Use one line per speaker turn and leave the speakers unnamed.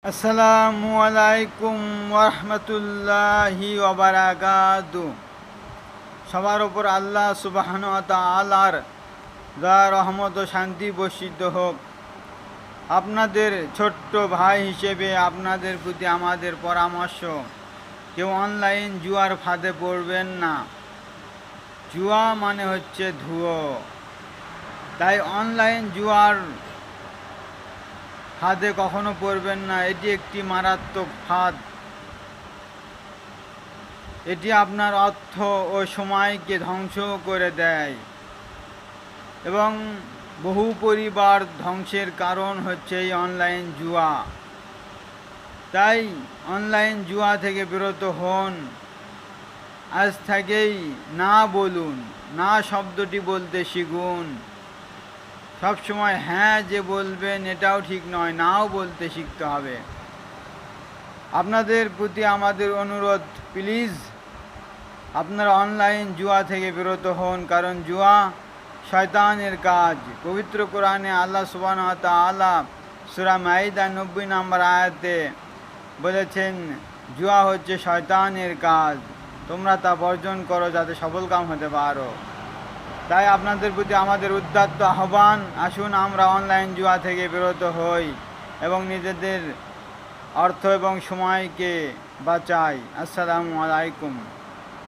আসসালামু আলাইকুম ওরহমতুল্লাহি ওবারাকাতু। সবার ওপর আল্লাহ সুবহানাহু ওয়া তাআলার দয়া রহমত ও শান্তি বর্ষিত হোক। আপনাদের ছোট্ট ভাই হিসেবে আপনাদের প্রতি আমাদের পরামর্শ, কেউ অনলাইন জুয়ার ফাঁদে পড়বেন না। জুয়া মানে হচ্ছে ধুয়ো, তাই অনলাইন জুয়ার ফাঁদে কখনো পড়বেন না। এটি একটি মারাত্মক ফাঁদ। এটি আপনার অর্থ ও সময়কে ধ্বংস করে দেয় এবং বহু পরিবার ধ্বংসের কারণ হচ্ছে এই অনলাইন জুয়া। তাই অনলাইন জুয়া থেকে বিরত হন। আজ থেকেই না বলুন, না শব্দটি বলতে শিখুন। সবসময় হ্যাঁ যে বলবেন এটাও ঠিক নয়, নাও বলতে শিখতে হবে। আপনাদের প্রতি আমাদের অনুরোধ, প্লিজ আপনারা অনলাইন জুয়া থেকে বিরত হন, কারণ জুয়া শয়তানের কাজ। পবিত্র কোরআনে আল্লাহ সুবহানাহু ওয়া তাআলা সূরা মাইদা 90 নম্বর আয়াতে বলেছেন, জুয়া হচ্ছে শয়তানের কাজ, তোমরা তা বর্জন করো যাতে সফলকাম হতে পারো। তাই আপনাদের প্রতি আমাদের উদাত্ত আহ্বান, আসুন আমরা অনলাইন জুয়া থেকে বিরত হই এবং নিজেদের অর্থ এবং সময়কে বাঁচাই। আসসালামু আলাইকুম।